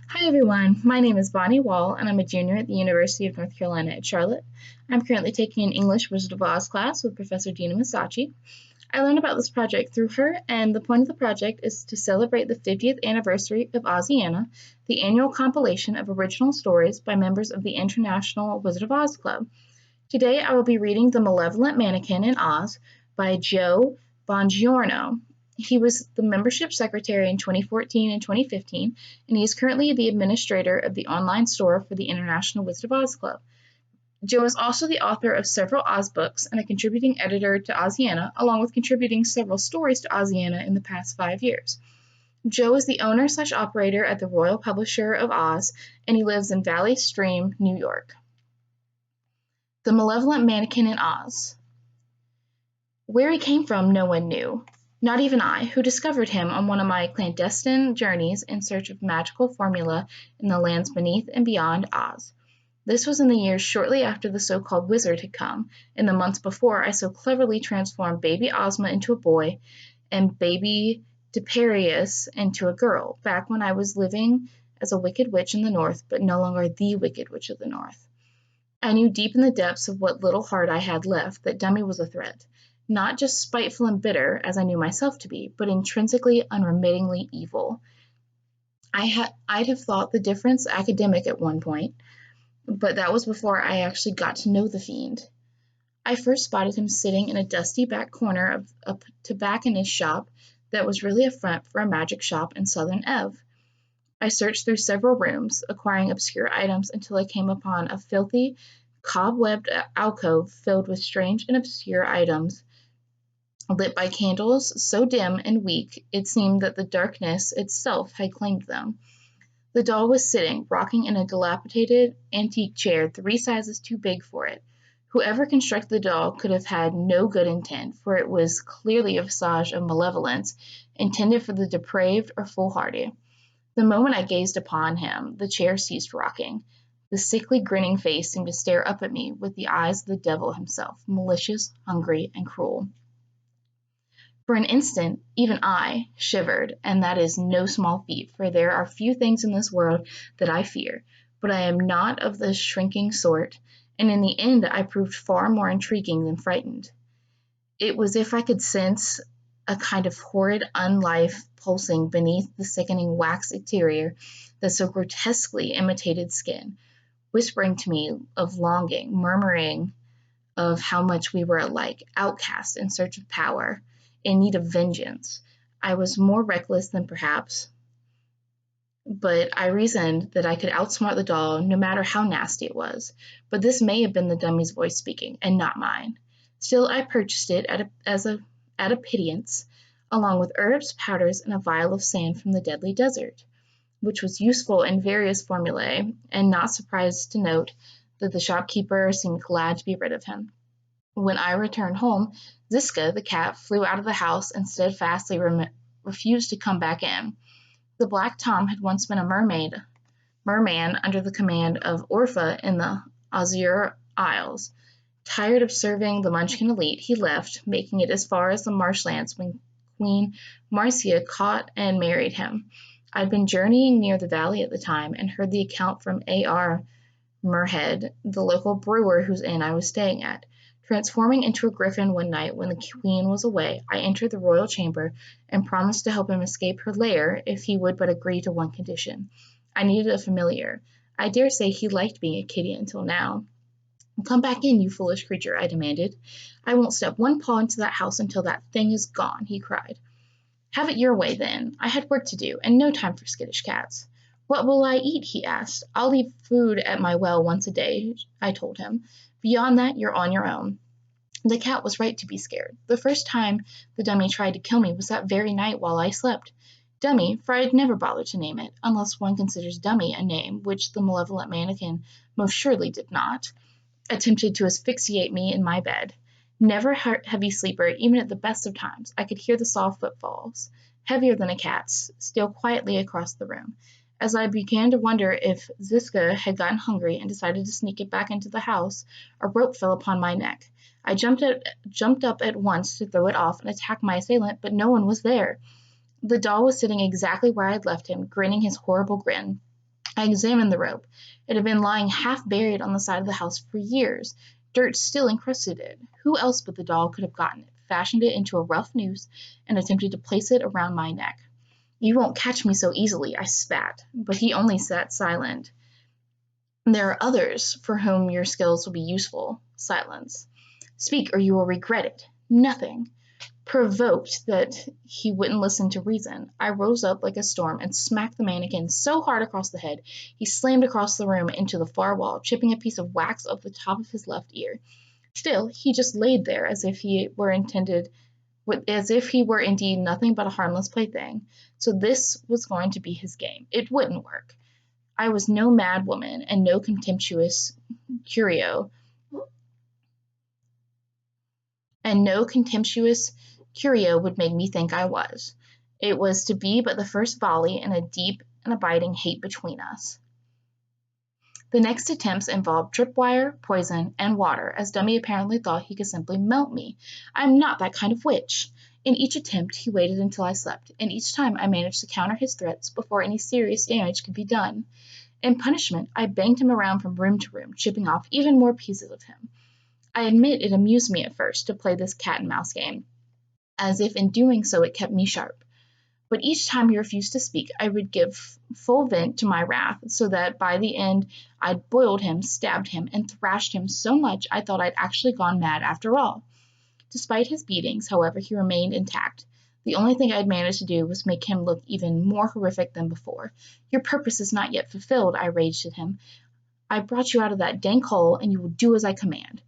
Hi everyone, my name is Bonnie Wall and I'm a junior at the University of North Carolina at Charlotte. I'm currently taking an English Wizard of Oz class with Professor Dina Masachi. I learned about this project through her, and the point of the project is to celebrate the 50th anniversary of Oziana, the annual compilation of original stories by members of the International Wizard of Oz Club. Today I will be reading The Malevolent Mannequin in Oz by Joe Bongiorno. He was the membership secretary in 2014 and 2015, and he is currently the administrator of the online store for the International Wizard of Oz Club. Joe is also the author of several Oz books and a contributing editor to Oziana, along with contributing several stories to Oziana in the past 5 years. Joe is the owner/operator at the Royal Publisher of Oz, and he lives in Valley Stream, New York. The Malevolent Mannequin in Oz. Where he came from, no one knew. Not even I, who discovered him on one of my clandestine journeys in search of magical formula in the lands beneath and beyond Oz. This was in the years shortly after the so-called wizard had come, in the months before I so cleverly transformed baby Ozma into a boy and baby Deperius into a girl, back when I was living as a wicked witch in the north, but no longer the wicked witch of the north. I knew deep in the depths of what little heart I had left that Dummy was a threat, not just spiteful and bitter, as I knew myself to be, but intrinsically, unremittingly evil. I'd have thought the difference academic at one point, but that was before I actually got to know the fiend. I first spotted him sitting in a dusty back corner of a tobacconist's shop that was really a front for a magic shop in southern Ev. I searched through several rooms, acquiring obscure items until I came upon a filthy, cobwebbed alcove filled with strange and obscure items, lit by candles so dim and weak it seemed that the darkness itself had claimed them. The doll was sitting, rocking in a dilapidated antique chair 3 sizes too big for it. Whoever constructed the doll could have had no good intent, for it was clearly a visage of malevolence, intended for the depraved or foolhardy. The moment I gazed upon him, the chair ceased rocking. The sickly, grinning face seemed to stare up at me with the eyes of the devil himself, malicious, hungry, and cruel. For an instant, even I shivered, and that is no small feat, for there are few things in this world that I fear, but I am not of the shrinking sort, and in the end I proved far more intriguing than frightened. It was as if I could sense a kind of horrid unlife pulsing beneath the sickening wax exterior that so grotesquely imitated skin, whispering to me of longing, murmuring of how much we were alike, outcasts in search of power, in need of vengeance. I was more reckless than perhaps, but I reasoned that I could outsmart the doll no matter how nasty it was. But this may have been the dummy's voice speaking, and not mine. Still, I purchased it at a pittance, along with herbs, powders, and a vial of sand from the deadly desert, which was useful in various formulae, and not surprised to note that the shopkeeper seemed glad to be rid of him. When I returned home, Ziska, the cat, flew out of the house and steadfastly refused to come back in. The Black Tom had once been a merman under the command of Orpha in the Azure Isles. Tired of serving the Munchkin elite, he left, making it as far as the marshlands when Queen Marcia caught and married him. I'd been journeying near the valley at the time and heard the account from A.R. Merhead, the local brewer whose inn I was staying at. Transforming into a griffin one night when the queen was away, I entered the royal chamber and promised to help him escape her lair if he would but agree to one condition. I needed a familiar. I dare say he liked being a kitty until now. "Come back in, you foolish creature," I demanded. "I won't step one paw into that house until that thing is gone," he cried. "Have it your way, then. I had work to do, and no time for skittish cats." "What will I eat?" he asked. "I'll leave food at my well once a day," I told him. "Beyond that, you're on your own." The cat was right to be scared. The first time the dummy tried to kill me was that very night while I slept. Dummy, for I had never bothered to name it, unless one considers dummy a name, which the malevolent mannequin most surely did not, attempted to asphyxiate me in my bed. Never a heavy sleeper, even at the best of times, I could hear the soft footfalls, heavier than a cat's, steal quietly across the room. As I began to wonder if Ziska had gotten hungry and decided to sneak it back into the house, a rope fell upon my neck. I jumped up at once to throw it off and attack my assailant, but no one was there. The doll was sitting exactly where I had left him, grinning his horrible grin. I examined the rope. It had been lying half buried on the side of the house for years. Dirt still encrusted it. Who else but the doll could have gotten it, fashioned it into a rough noose, and attempted to place it around my neck? "You won't catch me so easily," I spat, but he only sat silent. "There are others for whom your skills will be useful." Silence. "Speak, or you will regret it." Nothing. Provoked that he wouldn't listen to reason, I rose up like a storm and smacked the mannequin so hard across the head he slammed across the room into the far wall, chipping a piece of wax off the top of his left ear. Still, he just laid there as if he were indeed nothing but a harmless plaything. So this was going to be his game. It wouldn't work. I was no mad woman and no contemptuous curio would make me think I was. It was to be but the first volley in a deep and abiding hate between us. The next attempts involved tripwire, poison, and water, as Dummy apparently thought he could simply melt me. I'm not that kind of witch. In each attempt, he waited until I slept, and each time I managed to counter his threats before any serious damage could be done. In punishment, I banged him around from room to room, chipping off even more pieces of him. I admit it amused me at first to play this cat-and-mouse game, as if in doing so it kept me sharp. But each time he refused to speak, I would give full vent to my wrath, so that by the end I'd boiled him, stabbed him, and thrashed him so much I thought I'd actually gone mad after all. Despite his beatings, however, he remained intact. The only thing I'd managed to do was make him look even more horrific than before. "Your purpose is not yet fulfilled," I raged at him. "I brought you out of that dank hole, and you will do as I command."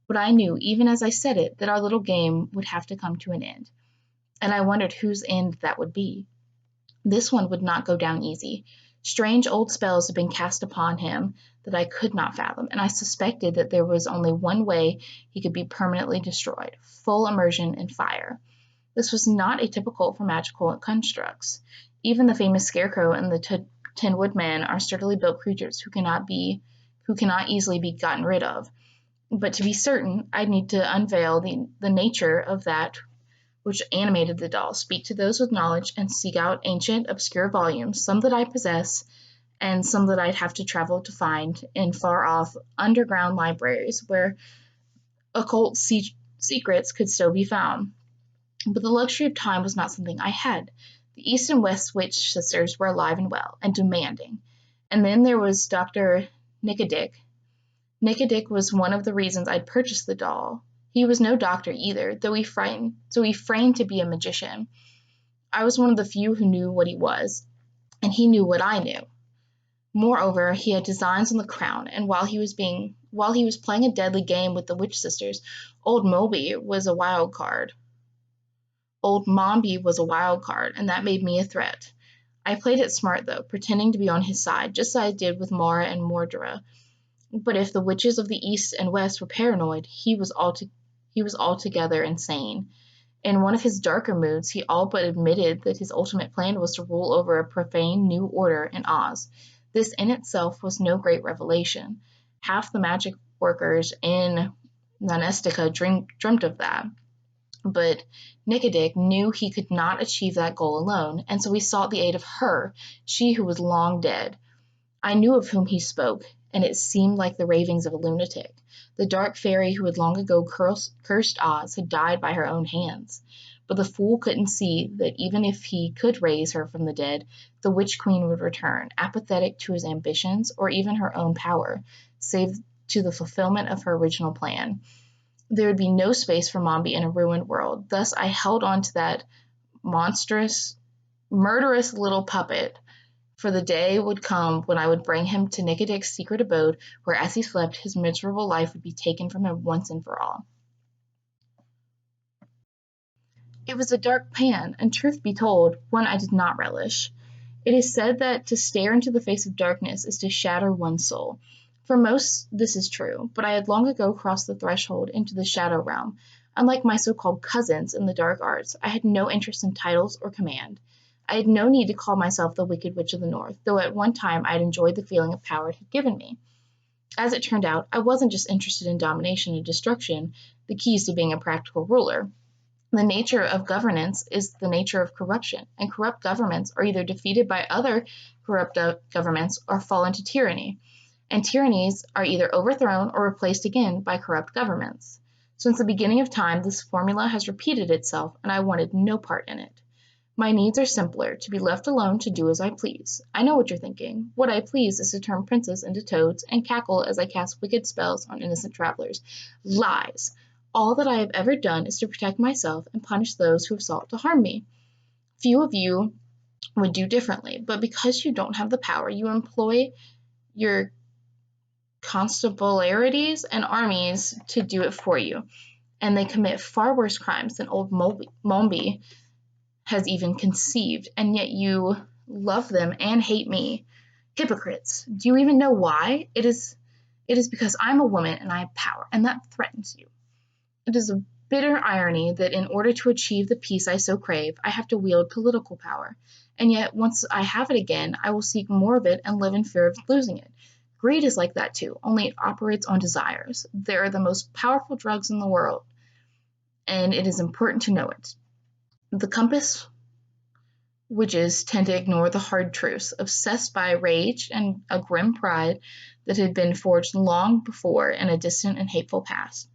But I knew, even as I said it, that our little game would have to come to an end. And I wondered whose end that would be. This one would not go down easy. Strange old spells had been cast upon him that I could not fathom, and I suspected that there was only one way he could be permanently destroyed: full immersion in fire. This was not atypical for magical constructs. Even the famous Scarecrow and the Tin Woodman are sturdily built creatures who cannot easily be gotten rid of. But to be certain, I'd need to unveil the nature of that which animated the doll, speak to those with knowledge, and seek out ancient, obscure volumes, some that I possess, and some that I'd have to travel to find in far-off underground libraries where occult secrets could still be found. But the luxury of time was not something I had. The East and West Witch sisters were alive and well, and demanding. And then there was Dr. Nicodick. Nicodick was one of the reasons I'd purchased the doll. He was no doctor either, though he framed to be a magician. I was one of the few who knew what he was, and he knew what I knew. Moreover, he had designs on the crown, and while he was playing a deadly game with the witch sisters, Old Mombi was a wild card, and that made me a threat. I played it smart, though, pretending to be on his side, just as I did with Mara and Mordra. But if the witches of the East and West were paranoid, he was altogether insane. In one of his darker moods, he all but admitted that his ultimate plan was to rule over a profane new order in Oz. This in itself was no great revelation. Half the magic workers in Nanestica dreamt of that. But Nicodick knew he could not achieve that goal alone, and so he sought the aid of her, she who was long dead. I knew of whom he spoke, and it seemed like the ravings of a lunatic. The dark fairy who had long ago cursed Oz had died by her own hands. But the fool couldn't see that even if he could raise her from the dead, the Witch Queen would return, apathetic to his ambitions or even her own power, save to the fulfillment of her original plan. There would be no space for Mombi in a ruined world. Thus I held on to that murderous little puppet, for the day would come when I would bring him to Nicodick's secret abode, where as he slept, his miserable life would be taken from him once and for all. It was a dark plan, and truth be told, one I did not relish. It is said that to stare into the face of darkness is to shatter one's soul. For most, this is true, but I had long ago crossed the threshold into the shadow realm. Unlike my so-called cousins in the dark arts, I had no interest in titles or command. I had no need to call myself the Wicked Witch of the North, though at one time I had enjoyed the feeling of power it had given me. As it turned out, I wasn't just interested in domination and destruction, the keys to being a practical ruler. The nature of governance is the nature of corruption, and corrupt governments are either defeated by other corrupt governments or fall into tyranny, and tyrannies are either overthrown or replaced again by corrupt governments. Since the beginning of time, this formula has repeated itself, and I wanted no part in it. My needs are simpler, to be left alone to do as I please. I know what you're thinking. What I please is to turn princes into toads and cackle as I cast wicked spells on innocent travelers. Lies! All that I have ever done is to protect myself and punish those who have sought to harm me. Few of you would do differently, but because you don't have the power, you employ your constabularies and armies to do it for you, and they commit far worse crimes than old Mombi has even conceived, and yet you love them and hate me. Hypocrites! Do you even know why? It is because I'm a woman and I have power, and that threatens you. It is a bitter irony that in order to achieve the peace I so crave, I have to wield political power, and yet once I have it again, I will seek more of it and live in fear of losing it. Greed is like that too, only it operates on desires. They are the most powerful drugs in the world, and it is important to know it. The compass witches tend to ignore the hard truths, obsessed by rage and a grim pride that had been forged long before in a distant and hateful past.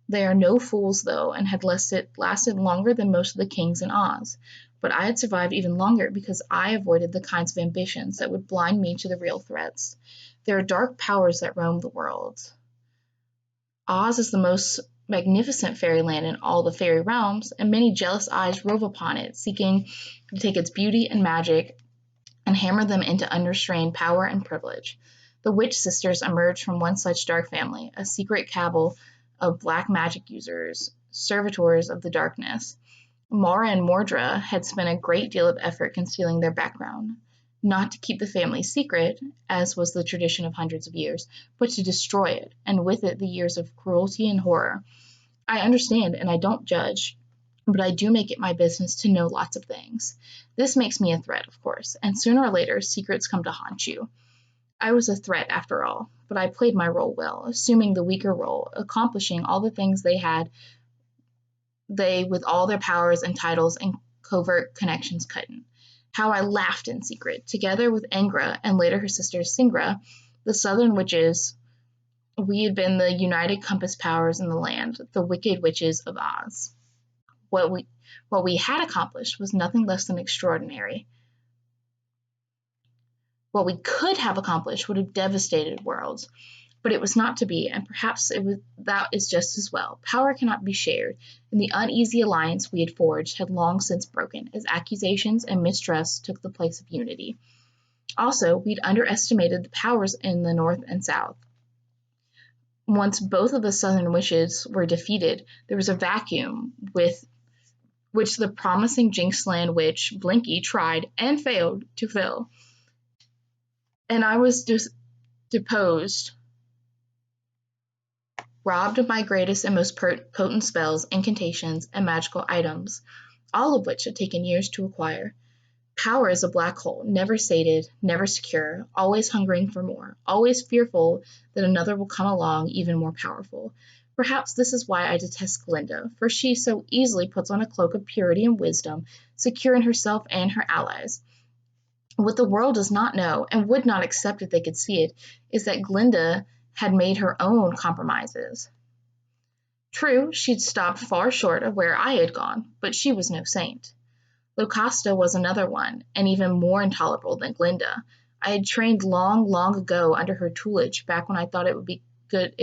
They are no fools, though, and had lasted longer than most of the kings in Oz. But I had survived even longer because I avoided the kinds of ambitions that would blind me to the real threats. There are dark powers that roam the world. Oz is the most magnificent fairyland in all the fairy realms, and many jealous eyes rove upon it, seeking to take its beauty and magic and hammer them into unrestrained power and privilege. The witch sisters emerged from one such dark family, a secret cabal of black magic users, servitors of the darkness. Mara and Mordra had spent a great deal of effort concealing their background, not to keep the family secret, as was the tradition of hundreds of years, but to destroy it, and with it the years of cruelty and horror. I understand and I don't judge, but I do make it my business to know lots of things. This makes me a threat, of course, and sooner or later secrets come to haunt you. I was a threat after all, but I played my role well, assuming the weaker role, accomplishing all the things they with all their powers and titles and covert connections couldn't. How I laughed in secret, together with Angra and later her sister Singra, the southern witches. We had been the united compass powers in the land, the wicked witches of Oz. What we had accomplished was nothing less than extraordinary. What we could have accomplished would have devastated worlds, but it was not to be, and perhaps that is just as well. Power cannot be shared, and the uneasy alliance we had forged had long since broken, as accusations and mistrust took the place of unity. Also, we'd underestimated the powers in the north and south. Once both of the southern witches were defeated, there was a vacuum with which the promising Jinxland witch, Blinky, tried and failed to fill. And I was deposed, robbed of my greatest and most potent spells, incantations, and magical items, all of which had taken years to acquire. Power is a black hole, never sated, never secure, always hungering for more, always fearful that another will come along even more powerful. Perhaps this is why I detest Glinda, for she so easily puts on a cloak of purity and wisdom, secure in herself and her allies. What the world does not know, and would not accept if they could see it, is that Glinda had made her own compromises. True, she'd stopped far short of where I had gone, but she was no saint. Locusta was another one, and even more intolerable than Glinda. I had trained long, long ago under her tutelage, back when I thought it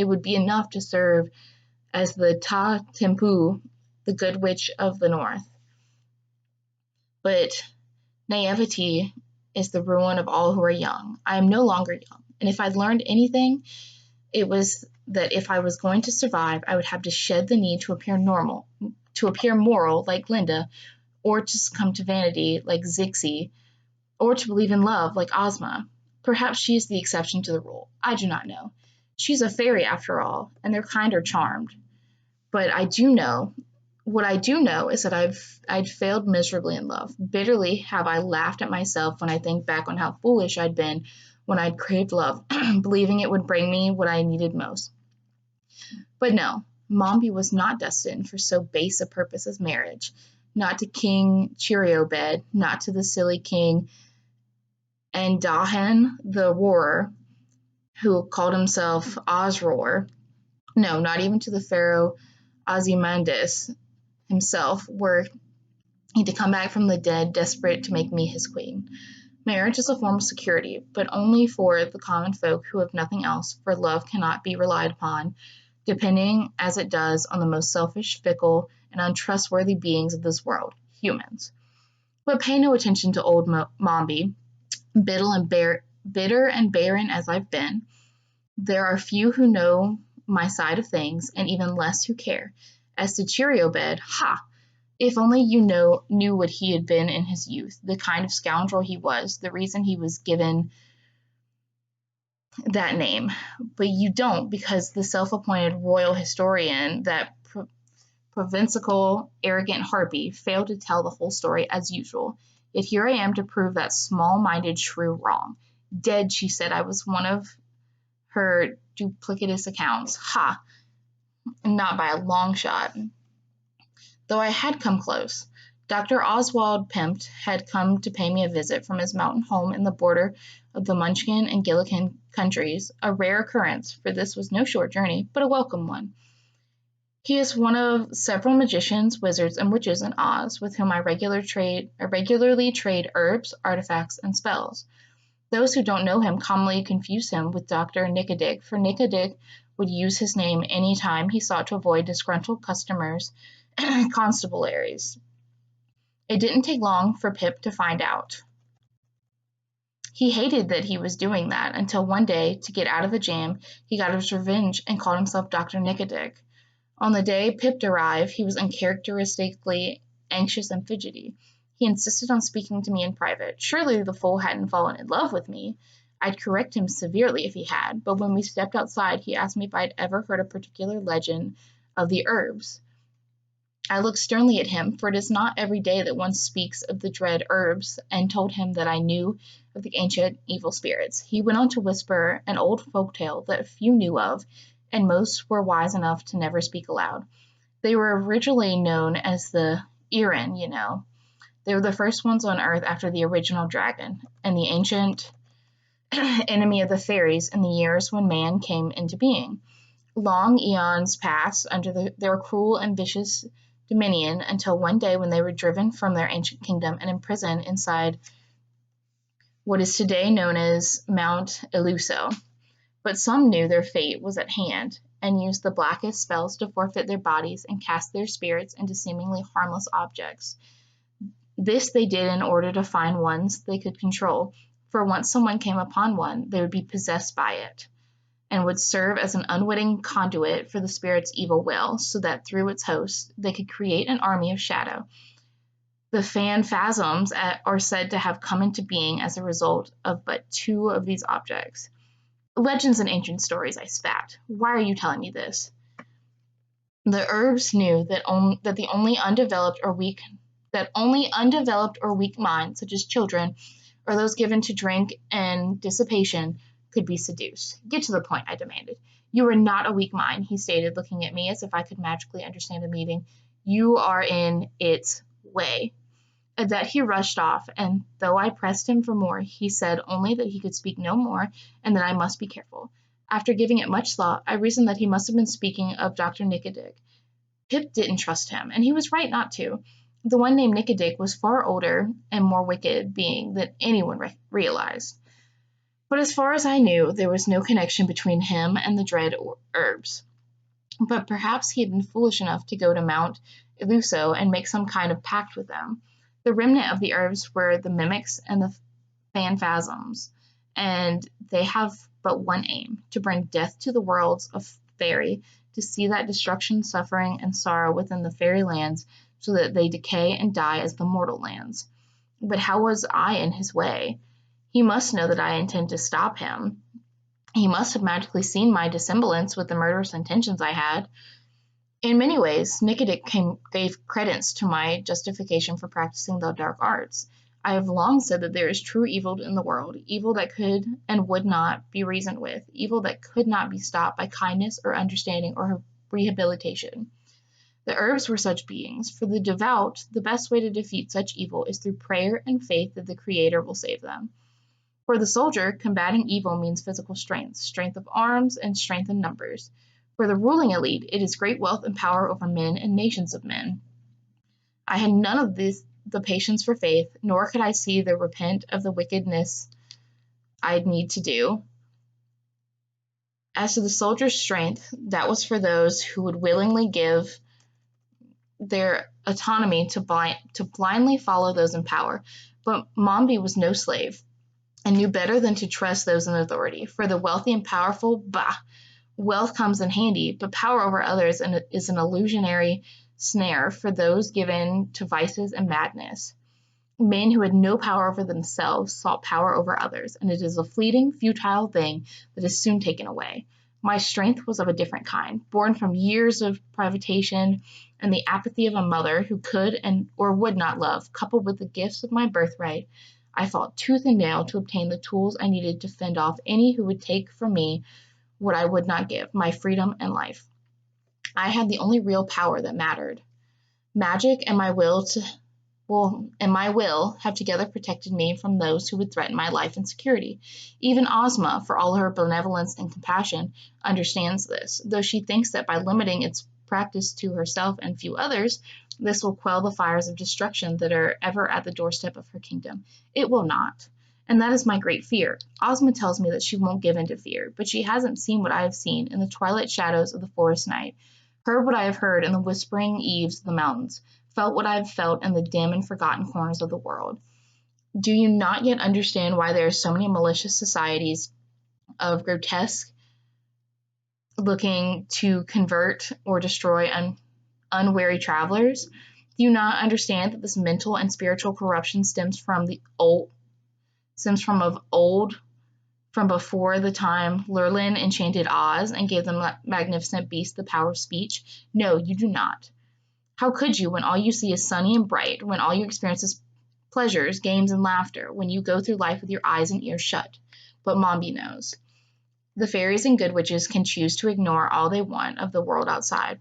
would be enough to serve as the Ta Timpu, the good witch of the north. But naivety is the ruin of all who are young. I am no longer young, and if I'd learned anything, it was that if I was going to survive, I would have to shed the need to appear moral like Glinda, or to succumb to vanity like Zixi, or to believe in love like Ozma. Perhaps she is the exception to the rule. I do not know. She's a fairy after all, and their kind are charmed. But what I do know is that I'd failed miserably in love. Bitterly have I laughed at myself when I think back on how foolish I'd been when I'd craved love, believing it would bring me what I needed most. But no, Mombi was not destined for so base a purpose as marriage, not to King Cheeriobed, not to the silly King Andahan the Roarer, who called himself Ozroar. No, not even to the pharaoh Ozymandias himself, were he to come back from the dead, desperate to make me his queen. Marriage is a form of security, but only for the common folk who have nothing else, for love cannot be relied upon, depending as it does on the most selfish, fickle, and untrustworthy beings of this world, humans. But pay no attention to old Mombi, bitter and barren as I've been. There are few who know my side of things, and even less who care. As to Cheeriobed, ha! If only you knew what he had been in his youth, the kind of scoundrel he was, the reason he was given that name. But you don't, because the self-appointed royal historian, that provincial, arrogant harpy, failed to tell the whole story as usual. Yet here I am to prove that small-minded shrew wrong. Dead, she said, I was one of her duplicitous accounts. Ha! Not by a long shot. Though I had come close. Dr. Oswald Pempt had come to pay me a visit from his mountain home in the border of the Munchkin and Gillikin countries, a rare occurrence, for this was no short journey, but a welcome one. He is one of several magicians, wizards, and witches in Oz, with whom I regularly trade herbs, artifacts, and spells. Those who don't know him commonly confuse him with Dr. Nickadig, for Nickadig would use his name any time he sought to avoid disgruntled customers and constabularies. It didn't take long for Pip to find out. He hated that he was doing that until one day, to get out of a jam, he got his revenge and called himself Dr. Nickadig. On the day Pip arrived, he was uncharacteristically anxious and fidgety. He insisted on speaking to me in private. Surely the fool hadn't fallen in love with me. I'd correct him severely if he had, but when we stepped outside, he asked me if I'd ever heard a particular legend of the herbs. I looked sternly at him, for it is not every day that one speaks of the dread herbs, and told him that I knew of the ancient evil spirits. He went on to whisper an old folk tale that few knew of, and most were wise enough to never speak aloud. They were originally known as the Irin, you know. They were the first ones on Earth after the original dragon, and the ancient enemy of the fairies in the years when man came into being. Long eons passed under their cruel and vicious dominion until one day when they were driven from their ancient kingdom and imprisoned inside what is today known as Mount Illuso. But some knew their fate was at hand and used the blackest spells to forfeit their bodies and cast their spirits into seemingly harmless objects. This they did in order to find ones they could control, for once someone came upon one, they would be possessed by it, and would serve as an unwitting conduit for the spirit's evil will, so that through its host they could create an army of shadow. The phantasms are said to have come into being as a result of but two of these objects. Legends and ancient stories, I spat. Why are you telling me this? The herbs knew that only undeveloped or weak minds, such as children, or those given to drink and dissipation, could be seduced. Get to the point, I demanded. You are not a weak mind, he stated, looking at me as if I could magically understand a meaning. You are in its way. At that he rushed off, and though I pressed him for more, he said only that he could speak no more, and that I must be careful. After giving it much thought, I reasoned that he must have been speaking of Dr. Nickadig. Pip didn't trust him, and he was right not to. The one named Nickadig was far older and more wicked being than anyone realized. But as far as I knew, there was no connection between him and the dread herbs. But perhaps he had been foolish enough to go to Mount Illuso and make some kind of pact with them. The remnant of the herbs were the mimics and the phantasms, and they have but one aim, to bring death to the worlds of fairy, to see that destruction, suffering, and sorrow within the fairy lands, so that they decay and die as the mortal lands. But how was I in his way? He must know that I intend to stop him. He must have magically seen my dissemblance with the murderous intentions I had. In many ways, Nickadig gave credence to my justification for practicing the dark arts. I have long said that there is true evil in the world, evil that could and would not be reasoned with, evil that could not be stopped by kindness or understanding or rehabilitation. The herbs were such beings. For the devout, the best way to defeat such evil is through prayer and faith that the Creator will save them. For the soldier, combating evil means physical strength, strength of arms, and strength in numbers. For the ruling elite, it is great wealth and power over men and nations of men. I had none of the patience for faith, nor could I see the repent of the wickedness I'd need to do. As to the soldier's strength, that was for those who would willingly give their autonomy to blindly follow those in power. But Mombi was no slave, and knew better than to trust those in authority. For the wealthy and powerful, bah, wealth comes in handy, but power over others is an illusionary snare for those given to vices and madness. Men who had no power over themselves sought power over others, and it is a fleeting, futile thing that is soon taken away. My strength was of a different kind, born from years of privation and the apathy of a mother who could and or would not love, coupled with the gifts of my birthright. I fought tooth and nail to obtain the tools I needed to fend off any who would take from me what I would not give, my freedom and life. I had the only real power that mattered. Magic and my will have together protected me from those who would threaten my life and security. Even Ozma, for all her benevolence and compassion, understands this, though she thinks that by limiting its practice to herself and few others, this will quell the fires of destruction that are ever at the doorstep of her kingdom. It will not. And that is my great fear. Ozma tells me that she won't give in to fear, but she hasn't seen what I have seen in the twilight shadows of the forest night, heard what I have heard in the whispering eaves of the mountains, felt what I have felt in the dim and forgotten corners of the world. Do you not yet understand why there are so many malicious societies of grotesque looking to convert or destroy unwary travelers? Do you not understand that this mental and spiritual corruption stems from before the time Lurlin enchanted Oz and gave the magnificent beast the power of speech? No, you do not. How could you, when all you see is sunny and bright, when all you experience is pleasures, games, and laughter, when you go through life with your eyes and ears shut? But Mombi knows. The fairies and good witches can choose to ignore all they want of the world outside,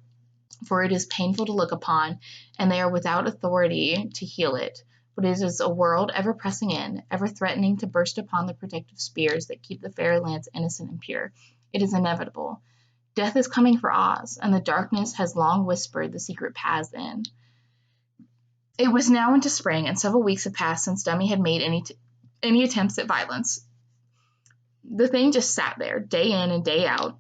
for it is painful to look upon, and they are without authority to heal it. But it is a world ever pressing in, ever threatening to burst upon the protective spears that keep the fairylands innocent and pure. It is inevitable. Death is coming for Oz, and the darkness has long whispered the secret paths in. It was now into spring, and several weeks had passed since Dummy had made any attempts at violence. The thing just sat there, day in and day out,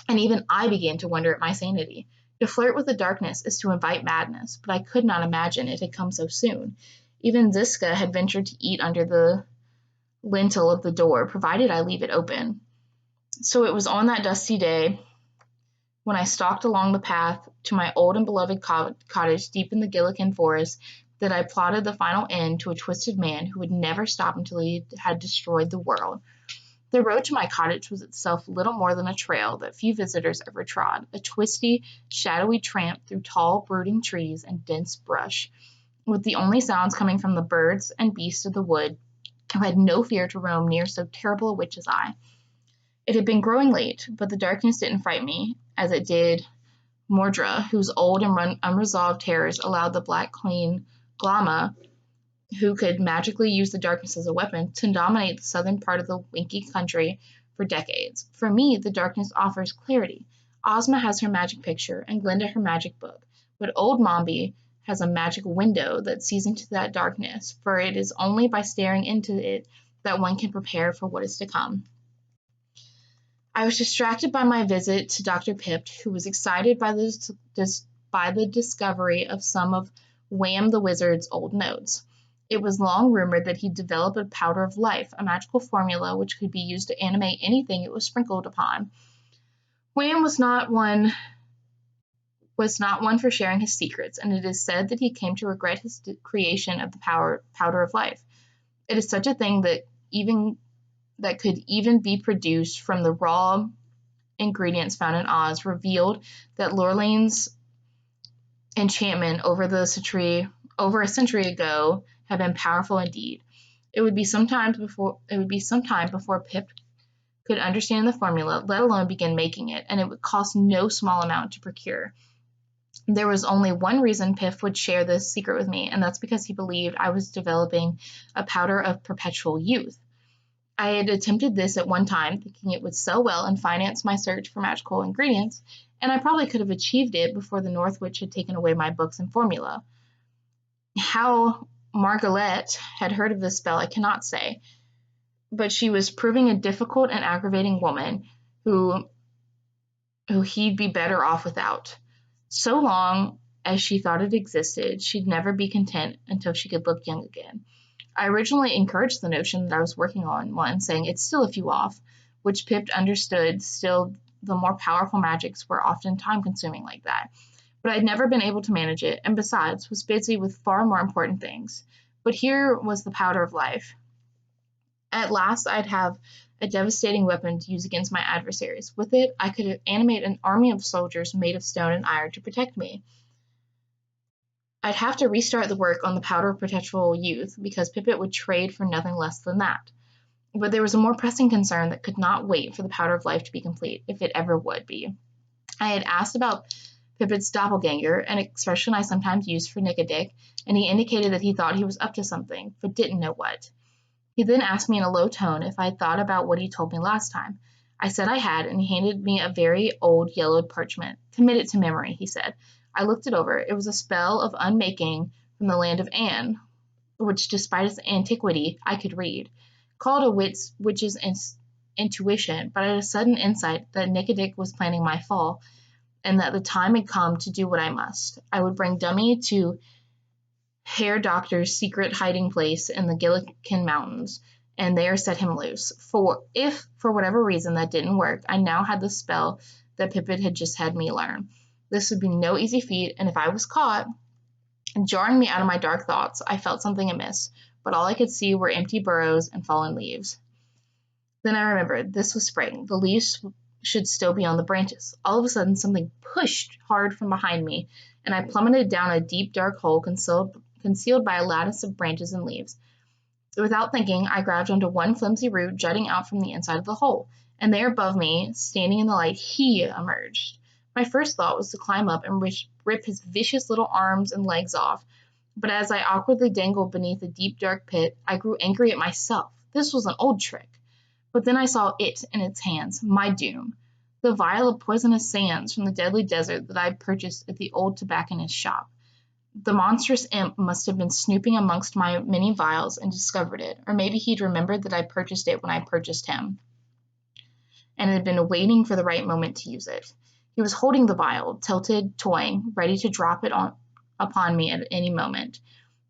and even I began to wonder at my sanity. To flirt with the darkness is to invite madness, but I could not imagine it had come so soon. Even Ziska had ventured to eat under the lintel of the door, provided I leave it open. So it was on that dusty day, when I stalked along the path to my old and beloved cottage deep in the Gillikin forest, that I plotted the final end to a twisted man who would never stop until he had destroyed the world. The road to my cottage was itself little more than a trail that few visitors ever trod, a twisty, shadowy tramp through tall, brooding trees and dense brush, with the only sounds coming from the birds and beasts of the wood, who had no fear to roam near so terrible a witch as I. It had been growing late, but the darkness didn't frighten me, as it did Mordra, whose old and unresolved terrors allowed the Black Queen Glama, who could magically use the darkness as a weapon, to dominate the southern part of the Winky country for decades. For me, the darkness offers clarity. Ozma has her magic picture, and Glinda her magic book, but old Mombi has a magic window that sees into that darkness, for it is only by staring into it that one can prepare for what is to come. I was distracted by my visit to Dr. Pipt, who was excited by the discovery of some of Wham the Wizard's old notes. It was long rumored that he developed a powder of life, a magical formula which could be used to animate anything it was sprinkled upon. Wham was not one for sharing his secrets, and it is said that he came to regret his creation of the powder of life. It is such a thing that could even be produced from the raw ingredients found in Oz, revealed that Lurline's enchantment over a century ago had been powerful indeed. It would be some time before Pip could understand the formula, let alone begin making it, and it would cost no small amount to procure. There was only one reason Piff would share this secret with me, and that's because he believed I was developing a powder of perpetual youth. I had attempted this at one time, thinking it would sell well and finance my search for magical ingredients, and I probably could have achieved it before the North Witch had taken away my books and formula. How Margaret had heard of this spell, I cannot say, but she was proving a difficult and aggravating woman who he'd be better off without. So long as she thought it existed, she'd never be content until she could look young again. I originally encouraged the notion that I was working on one, saying it's still a few off, which Pip understood. Still, the more powerful magics were often time-consuming like that. But I'd never been able to manage it, and besides, was busy with far more important things. But here was the powder of life. At last, I'd have a devastating weapon to use against my adversaries. With it, I could animate an army of soldiers made of stone and iron to protect me. I'd have to restart the work on the powder of perpetual youth, because Pippet would trade for nothing less than that. But there was a more pressing concern that could not wait for the powder of life to be complete, if it ever would be. I had asked about Pippet's doppelganger, an expression I sometimes used for Nick-a-Dick, and he indicated that he thought he was up to something, but didn't know what. He then asked me in a low tone if I had thought about what he told me last time. I said I had, and he handed me a very old yellowed parchment. Commit it to memory, he said. I looked it over. It was a spell of unmaking from the land of Anne, which, despite its antiquity, I could read. Called a witch's intuition, but I had a sudden insight that Nick-a-Dick was planning my fall, and that the time had come to do what I must. I would bring Dummy to Herr Doctor's secret hiding place in the Gillikin Mountains, and there set him loose. For if, for whatever reason, that didn't work, I now had the spell that Pippet had just had me learn. This would be no easy feat, and if I was caught, jarring me out of my dark thoughts, I felt something amiss, but all I could see were empty burrows and fallen leaves. Then I remembered, this was spring. The leaves should still be on the branches. All of a sudden, something pushed hard from behind me, and I plummeted down a deep, dark hole concealed by a lattice of branches and leaves. Without thinking, I grabbed onto one flimsy root jutting out from the inside of the hole, and there above me, standing in the light, he emerged. My first thought was to climb up and rip his vicious little arms and legs off, but as I awkwardly dangled beneath a deep, dark pit, I grew angry at myself. This was an old trick. But then I saw it in its hands, my doom, the vial of poisonous sands from the deadly desert that I had purchased at the old tobacconist's shop. The monstrous imp must have been snooping amongst my many vials and discovered it, or maybe he'd remembered that I purchased it when I purchased him, and had been waiting for the right moment to use it. He was holding the vial, tilted, toying, ready to drop it upon me at any moment.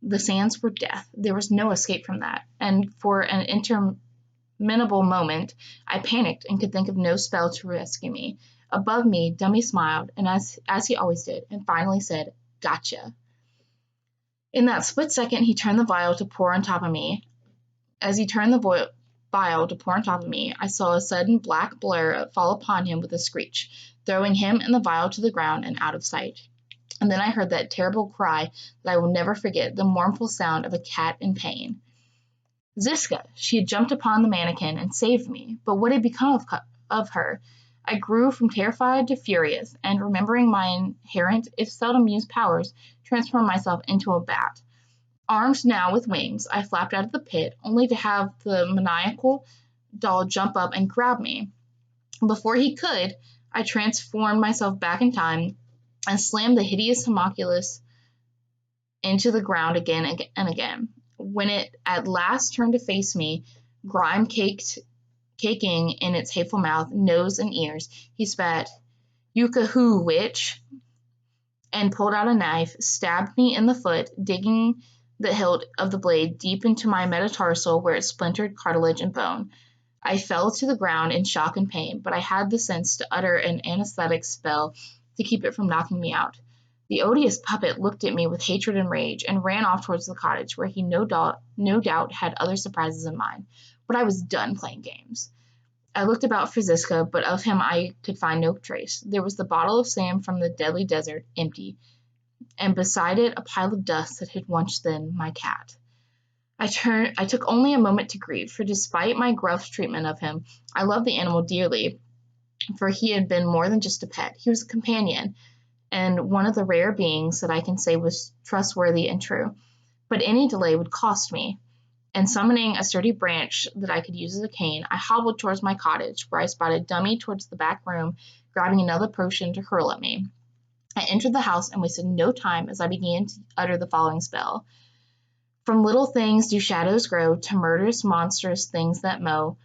The sands were death. There was no escape from that, and for an interminable moment, I panicked and could think of no spell to rescue me. Above me, Dummy smiled, and as he always did, and finally said, "Gotcha." In that split second, he turned the vial to pour on top of me. As he turned the vial to pour on top of me, I saw a sudden black blur fall upon him with a screech, throwing him and the vial to the ground and out of sight. And then I heard that terrible cry that I will never forget, the mournful sound of a cat in pain. Ziska! She had jumped upon the mannequin and saved me, but what had become of her? I grew from terrified to furious, and remembering my inherent, if seldom used powers, transformed myself into a bat. Armed now with wings, I flapped out of the pit, only to have the maniacal doll jump up and grab me. Before he could, I transformed myself back in time and slammed the hideous homunculus into the ground again and again. When it at last turned to face me, grime caking in its hateful mouth, nose, and ears, he spat, "Yuka-hoo, witch," and pulled out a knife, stabbed me in the foot, digging the hilt of the blade deep into my metatarsal where it splintered cartilage and bone. I fell to the ground in shock and pain, but I had the sense to utter an anesthetic spell to keep it from knocking me out. The odious puppet looked at me with hatred and rage, and ran off towards the cottage, where he no doubt had other surprises in mind. But I was done playing games. I looked about for Ziska, but of him I could find no trace. There was the bottle of sand from the deadly desert, empty, and beside it a pile of dust that had once been my cat. I took only a moment to grieve, for despite my gruff treatment of him, I loved the animal dearly, for he had been more than just a pet. He was a companion, and one of the rare beings that I can say was trustworthy and true. But any delay would cost me, and summoning a sturdy branch that I could use as a cane, I hobbled towards my cottage, where I spotted Dummy towards the back room, grabbing another potion to hurl at me. I entered the house and wasted no time as I began to utter the following spell. From little things do shadows grow, to murderous, monstrous things that mow,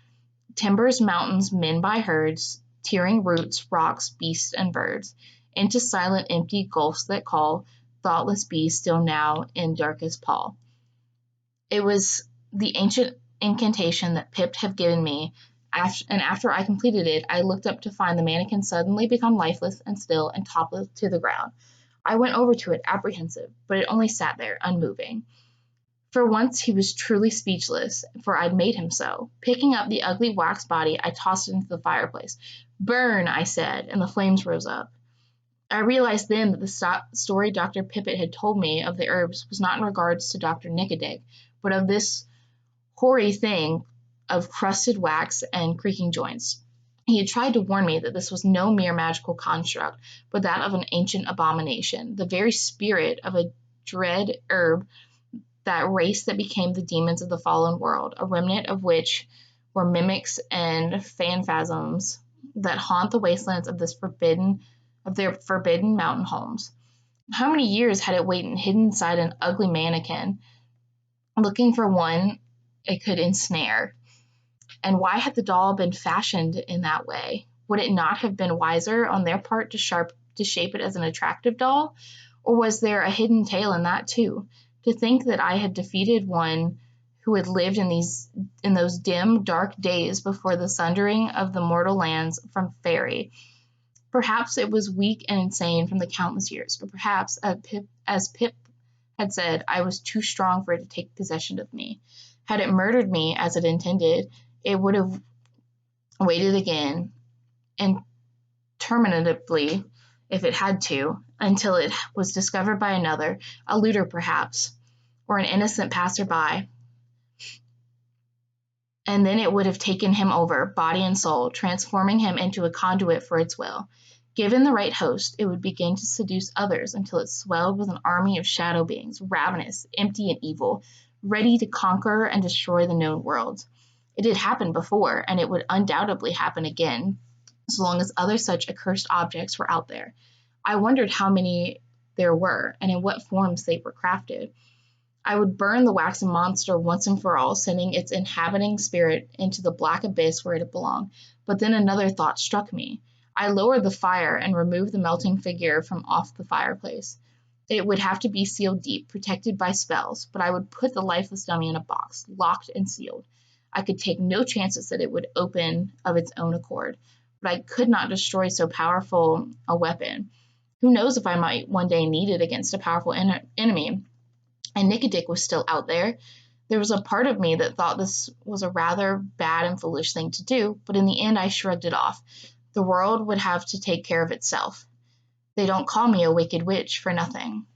timbers, mountains, men by herds, tearing roots, rocks, beasts, and birds, into silent, empty gulfs that call, thoughtless beasts still now in darkest pall. It was the ancient incantation that Pip had given me, and after I completed it, I looked up to find the mannequin suddenly become lifeless and still and toppled to the ground. I went over to it, apprehensive, but it only sat there, unmoving. For once he was truly speechless, for I'd made him so. Picking up the ugly wax body, I tossed it into the fireplace. "Burn," I said, and the flames rose up. I realized then that the story Dr. Pippet had told me of the herbs was not in regards to Dr. Nicodeg, but of this hoary thing of crusted wax and creaking joints. He had tried to warn me that this was no mere magical construct, but that of an ancient abomination, the very spirit of a dread herb, that race that became the demons of the fallen world, a remnant of which were mimics and phantasms that haunt the wastelands of their forbidden mountain homes. How many years had it waited hidden inside an ugly mannequin, looking for one it could ensnare? And why had the doll been fashioned in that way? Would it not have been wiser on their part to shape it as an attractive doll? Or was there a hidden tale in that too? To think that I had defeated one who had lived in those dim, dark days before the sundering of the mortal lands from fairy. Perhaps it was weak and insane from the countless years, but perhaps, as Pip had said, I was too strong for it to take possession of me. Had it murdered me as it intended, it would have waited again, interminatively, if it had to, until it was discovered by another, a looter perhaps, or an innocent passer-by. And then it would have taken him over, body and soul, transforming him into a conduit for its will. Given the right host, it would begin to seduce others until it swelled with an army of shadow beings, ravenous, empty, and evil, ready to conquer and destroy the known worlds. It had happened before, and it would undoubtedly happen again, so long as other such accursed objects were out there. I wondered how many there were, and in what forms they were crafted. I would burn the waxen monster once and for all, sending its inhabiting spirit into the black abyss where it belonged. But then another thought struck me. I lowered the fire and removed the melting figure from off the fireplace. It would have to be sealed deep, protected by spells, but I would put the lifeless dummy in a box, locked and sealed. I could take no chances that it would open of its own accord, but I could not destroy so powerful a weapon. Who knows if I might one day need it against a powerful enemy? And Nicodic was still out there. There was a part of me that thought this was a rather bad and foolish thing to do, but in the end I shrugged it off. The world would have to take care of itself. They don't call me a wicked witch for nothing.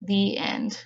The end.